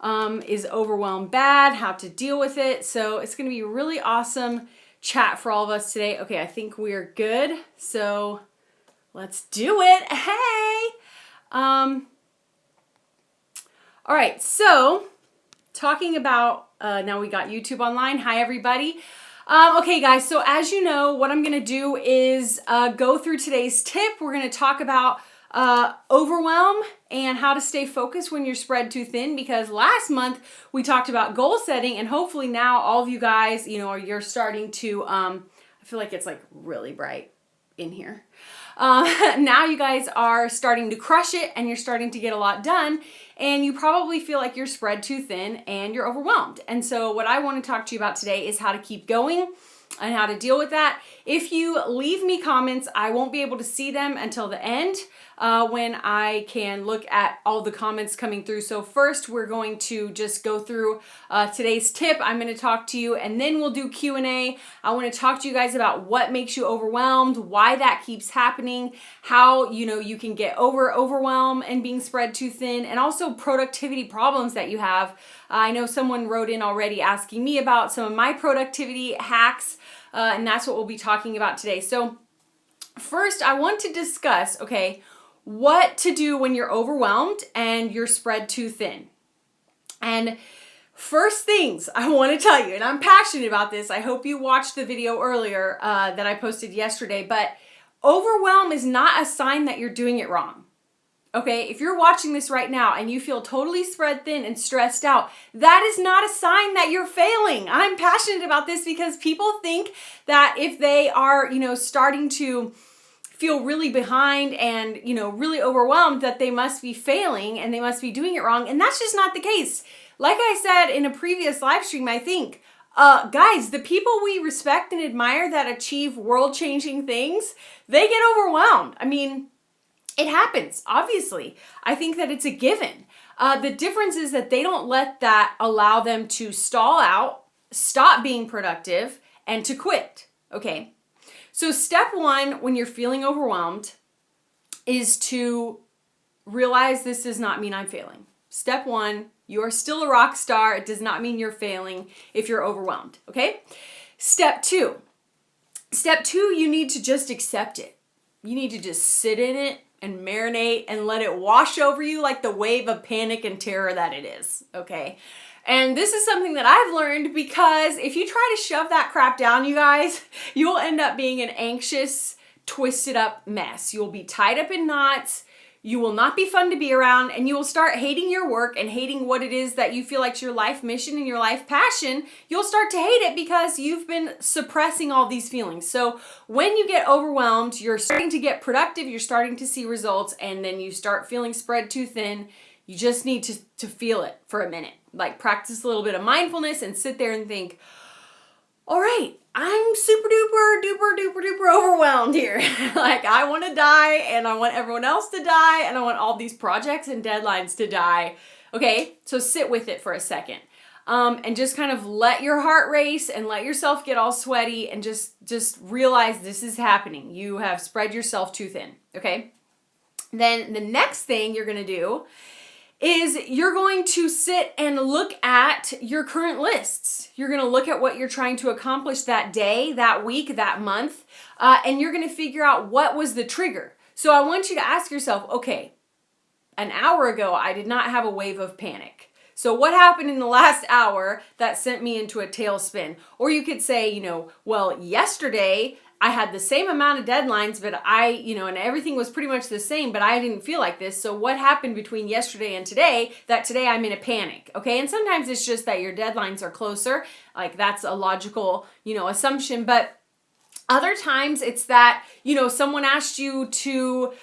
Is overwhelm bad? How to deal with it? So it's going to be a really awesome chat for all of us today. Okay, I think we're good. So let's do it. Hey! All right, so talking about, now we got YouTube online. Hi, everybody. Okay, guys, so as you know, what I'm going to do is go through today's tip. We're going to talk about overwhelm and how to stay focused when you're spread too thin, because last month we talked about goal setting, and hopefully now all of you guys, you're starting to, I feel like it's like really bright in here. Now you guys are starting to crush it and you're starting to get a lot done, and you probably feel like you're spread too thin and you're overwhelmed. And so what I want to talk to you about today is how to keep going and how to deal with that. If you leave me comments, I won't be able to see them until the end when I can look at all the comments coming through. So first, we're going to just go through today's tip. I'm going to talk to you, and then we'll do Q&A. I want to talk to you guys about what makes you overwhelmed, why that keeps happening, how you can get over overwhelm and being spread too thin, and also productivity problems that you have. I know someone wrote in already asking me about some of my productivity hacks, and that's what we'll be talking about today. So first, I want to discuss, what to do when you're overwhelmed and you're spread too thin. And first things I want to tell you, and I'm passionate about this, I hope you watched the video earlier that I posted yesterday, but overwhelm is not a sign that you're doing it wrong. Okay, if you're watching this right now and you feel totally spread thin and stressed out, that is not a sign that you're failing. I'm passionate about this because people think that if they are, starting to feel really behind and, really overwhelmed, that they must be failing and they must be doing it wrong. And that's just not the case. Like I said in a previous live stream, I think, guys, the people we respect and admire that achieve world-changing things, they get overwhelmed. I mean, it happens, obviously. I think that it's a given. The difference is that they don't let that allow them to stall out, stop being productive, and to quit. Okay. So step one, when you're feeling overwhelmed, is to realize this does not mean I'm failing. Step one, you are still a rock star. It does not mean you're failing if you're overwhelmed. Okay. Step two, you need to just accept it. You need to just sit in it and marinate and let it wash over you like the wave of panic and terror that it is, okay? And this is something that I've learned, because if you try to shove that crap down, you guys, you'll end up being an anxious, twisted up mess. You'll be tied up in knots. You will not be fun to be around, and you will start hating your work and hating what it is that you feel like is your life mission and your life passion. You'll start to hate it because you've been suppressing all these feelings. So when you get overwhelmed, you're starting to get productive, you're starting to see results, and then you start feeling spread too thin. You just need to feel it for a minute. Like, practice a little bit of mindfulness and sit there and think, all right, I'm super duper overwhelmed here. Like, I want to die, and I want everyone else to die, and I want all these projects and deadlines to die. Okay, so sit with it for a second. And just kind of let your heart race and let yourself get all sweaty, and just realize this is happening. You have spread yourself too thin, okay? Then the next thing you're going to do is you're going to sit and look at your current lists. You're going to look at what you're trying to accomplish that day, that week, that month, and you're going to figure out what was the trigger. So I want you to ask yourself, okay, an hour ago, I did not have a wave of panic. So what happened in the last hour that sent me into a tailspin? Or you could say, well, yesterday I had the same amount of deadlines, but and everything was pretty much the same, but I didn't feel like this. So what happened between yesterday and today that today I'm in a panic? Okay. And sometimes it's just that your deadlines are closer. Like, that's a logical, assumption. But other times it's that, someone asked you to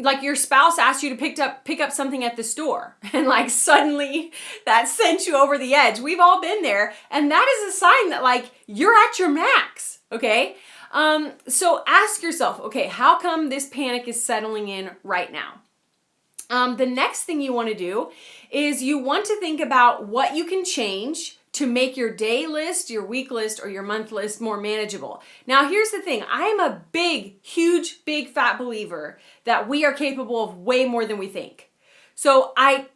like your spouse asked you to pick up something at the store, and like suddenly that sent you over the edge. We've all been there. And that is a sign that like you're at your max. Okay. So ask yourself, okay, how come this panic is settling in right now? The next thing you want to do is you want to think about what you can change to make your day list, your week list, or your month list more manageable. Now, here's the thing. I am a huge, big fat believer that we are capable of way more than we think. So I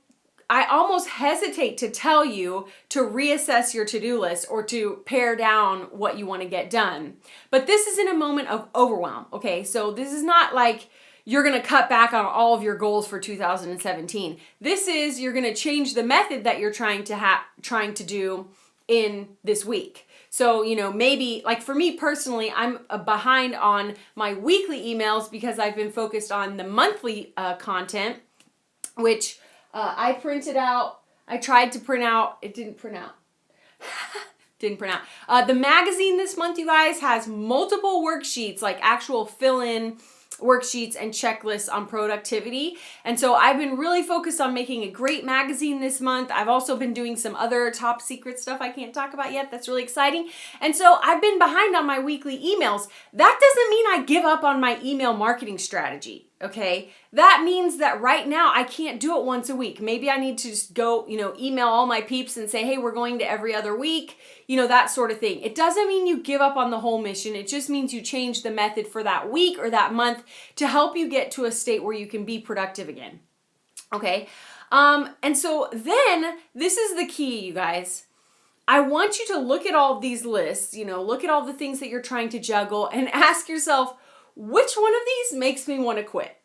I almost hesitate to tell you to reassess your to-do list or to pare down what you want to get done. But this is in a moment of overwhelm, okay? So this is not like you're going to cut back on all of your goals for 2017. This is you're going to change the method that you're trying to do in this week. So, maybe like for me personally, I'm behind on my weekly emails because I've been focused on the monthly content, which I printed out. I tried to print out. It didn't print out. Didn't print out. The magazine this month, you guys, has multiple worksheets, like actual fill-in worksheets and checklists on productivity. And so I've been really focused on making a great magazine this month. I've also been doing some other top secret stuff I can't talk about yet. That's really exciting. And so I've been behind on my weekly emails. That doesn't mean I give up on my email marketing strategy. Okay. That means that right now I can't do it once a week. Maybe I need to just go, email all my peeps and say, hey, we're going to every other week, that sort of thing. It doesn't mean you give up on the whole mission. It just means you change the method for that week or that month to help you get to a state where you can be productive again. Okay. And so then this is the key, you guys. I want you to look at all of these lists, look at all the things that you're trying to juggle and ask yourself, which one of these makes me want to quit?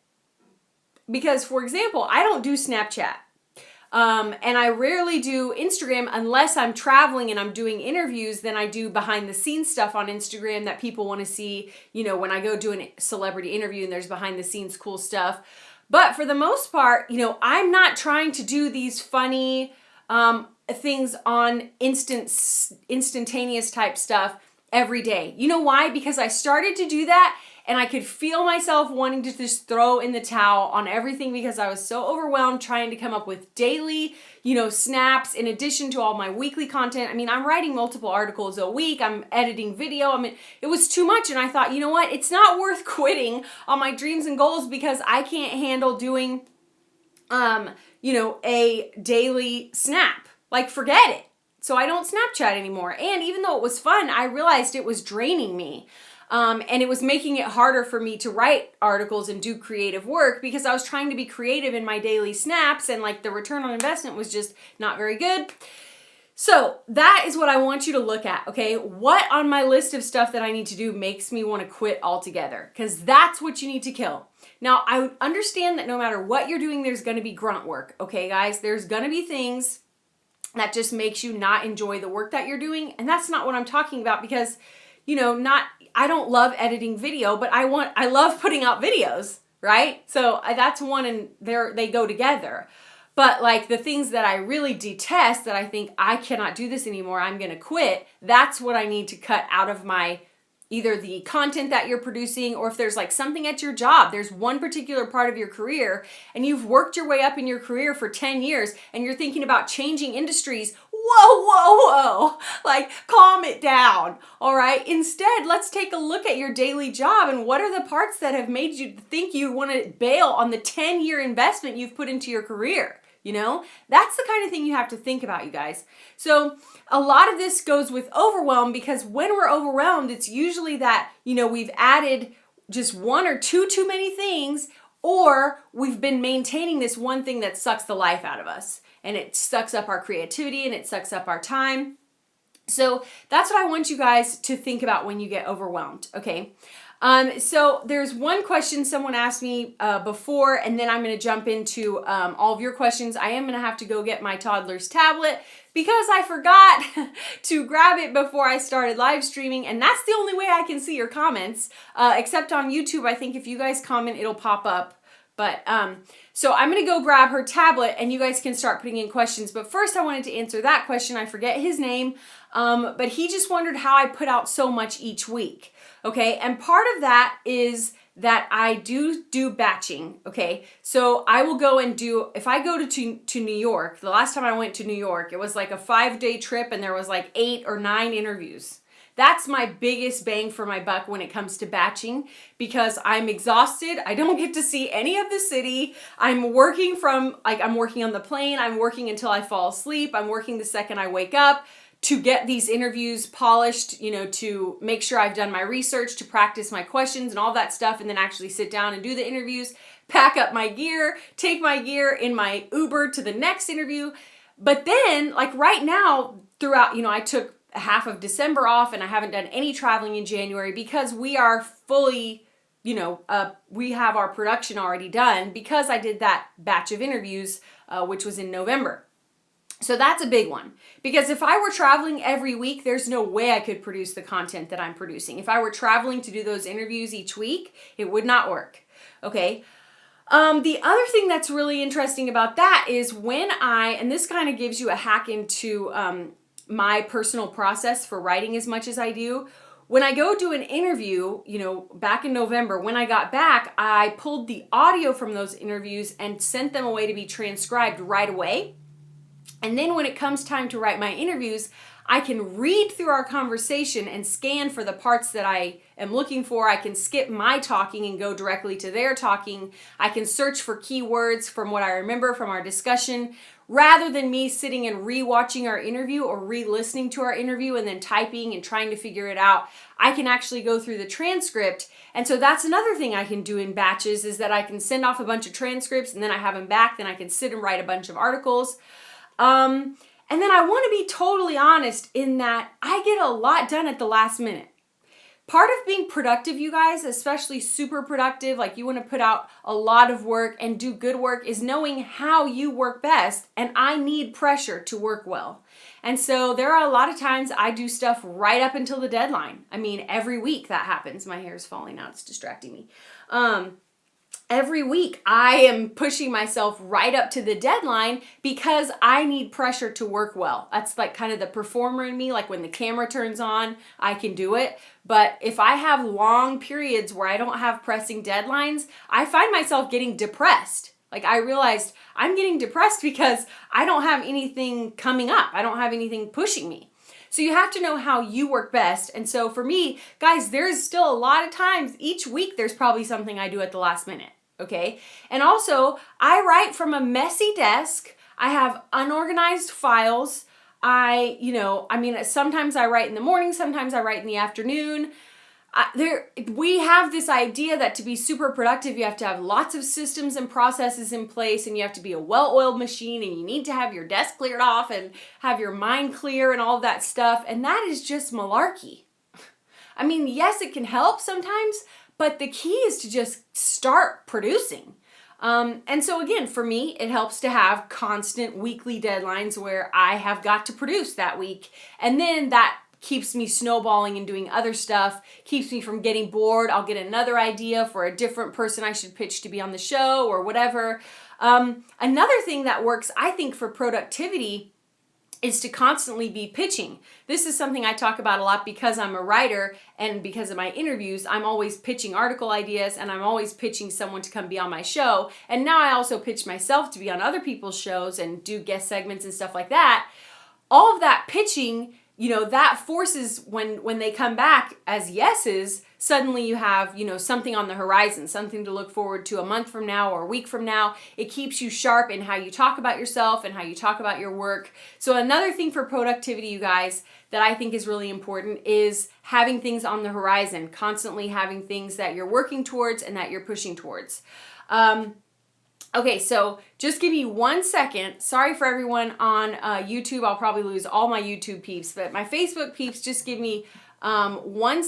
Because, for example, I don't do Snapchat. And I rarely do Instagram unless I'm traveling and I'm doing interviews. Then I do behind the scenes stuff on Instagram that people want to see, when I go do a celebrity interview and there's behind the scenes cool stuff. But for the most part, I'm not trying to do these funny things on instantaneous type stuff every day. You know why? Because I started to do that and I could feel myself wanting to just throw in the towel on everything because I was so overwhelmed trying to come up with daily, snaps in addition to all my weekly content. I'm writing multiple articles a week. I'm editing video. It was too much. And I thought, you know what? It's not worth quitting on my dreams and goals because I can't handle doing, a daily snap. Like, forget it. So I don't Snapchat anymore. And even though it was fun, I realized it was draining me. And it was making it harder for me to write articles and do creative work because I was trying to be creative in my daily snaps and like the return on investment was just not very good. So that is what I want you to look at, okay? What on my list of stuff that I need to do makes me want to quit altogether? Because that's what you need to kill. Now, I understand that no matter what you're doing, there's going to be grunt work, okay, guys? There's going to be things that just makes you not enjoy the work that you're doing. And that's not what I'm talking about because, I don't love editing video, but I love putting out videos, right? So that's one and they go together. But like the things that I really detest that I think I cannot do this anymore, I'm going to quit. That's what I need to cut out of my either the content that you're producing or if there's like something at your job, there's one particular part of your career and you've worked your way up in your career for 10 years and you're thinking about changing industries. Whoa. Like, calm it down. All right. Instead, let's take a look at your daily job and what are the parts that have made you think you want to bail on the 10-year investment you've put into your career. That's the kind of thing you have to think about, you guys. So a lot of this goes with overwhelm because when we're overwhelmed, it's usually that, we've added just one or two too many things, or we've been maintaining this one thing that sucks the life out of us and it sucks up our creativity and it sucks up our time. So that's what I want you guys to think about when you get overwhelmed. Okay. So there's one question someone asked me before, and then I'm going to jump into all of your questions. I am going to have to go get my toddler's tablet because I forgot to grab it before I started live streaming, and that's the only way I can see your comments, except on YouTube. I think if you guys comment, it'll pop up. But so I'm going to go grab her tablet, and you guys can start putting in questions. But first, I wanted to answer that question. I forget his name, but he just wondered how I put out so much each week. Okay, and part of that is that I do batching, okay? So I will go and if I go to New York, the last time I went to New York, it was like a 5-day trip and there was like 8 or 9 interviews. That's my biggest bang for my buck when it comes to batching because I'm exhausted. I don't get to see any of the city. I'm working on the plane. I'm working until I fall asleep. I'm working the second I wake up to get these interviews polished, to make sure I've done my research, to practice my questions and all that stuff, and then actually sit down and do the interviews. pack up my gear, take my gear in my Uber to the next interview. But then, like right now, throughout, I took half of December off and I haven't done any traveling in January because we are fully, we have our production already done because I did that batch of interviews, which was in November. So that's a big one, because if I were traveling every week, there's no way I could produce the content that I'm producing. If I were traveling to do those interviews each week, it would not work. Okay. The other thing that's really interesting about that is and this kind of gives you a hack into my personal process for writing as much as I do. When I go do an interview, back in November, when I got back, I pulled the audio from those interviews and sent them away to be transcribed right away. And then when it comes time to write my interviews, I can read through our conversation and scan for the parts that I am looking for. I can skip my talking and go directly to their talking. I can search for keywords from what I remember from our discussion, rather than me sitting and re-watching our interview or re-listening to our interview and then typing and trying to figure it out. I can actually go through the transcript. And so that's another thing I can do in batches, is that I can send off a bunch of transcripts and then I have them back. Then I can sit and write a bunch of articles. And then I want to be totally honest in that I get a lot done at the last minute. Part of being productive, you guys, especially super productive, like you want to put out a lot of work and do good work, is knowing how you work best. And I need pressure to work well. And so there are a lot of times I do stuff right up until the deadline. I mean, every week that happens. My hair is falling out. It's distracting me. Every week I am pushing myself right up to the deadline because I need pressure to work well. That's like kind of the performer in me. Like when the camera turns on, I can do it. But if I have long periods where I don't have pressing deadlines, I find myself getting depressed. Like I realized I'm getting depressed because I don't have anything coming up. I don't have anything pushing me. So you have to know how you work best. And so for me, guys, there's still a lot of times each week there's probably something I do at the last minute. Okay. And also I write from a messy desk. I have unorganized files. Sometimes I write in the morning, sometimes I write in the afternoon. We have this idea that to be super productive, you have to have lots of systems and processes in place, and you have to be a well-oiled machine, and you need to have your desk cleared off and have your mind clear and all of that stuff. And that is just malarkey. I mean, yes, it can help sometimes, but the key is to just start producing. And so again, for me, it helps to have constant weekly deadlines where I have got to produce that week. And then that keeps me snowballing and doing other stuff, keeps me from getting bored. I'll get another idea for a different person I should pitch to be on the show or whatever. Another thing that works, I think, for productivity is to constantly be pitching. This is something I talk about a lot because I'm a writer, and because of my interviews, I'm always pitching article ideas, and I'm always pitching someone to come be on my show. And now I also pitch myself to be on other people's shows and do guest segments and stuff like that. All of that pitching, that forces when they come back as yeses, suddenly you have, something on the horizon, something to look forward to a month from now or a week from now. It keeps you sharp in how you talk about yourself and how you talk about your work. So another thing for productivity, you guys, that I think is really important is having things on the horizon, constantly having things that you're working towards and that you're pushing towards. Okay, so just give me 1 second. Sorry for everyone on YouTube. I'll probably lose all my YouTube peeps, but my Facebook peeps, just give me 1 second.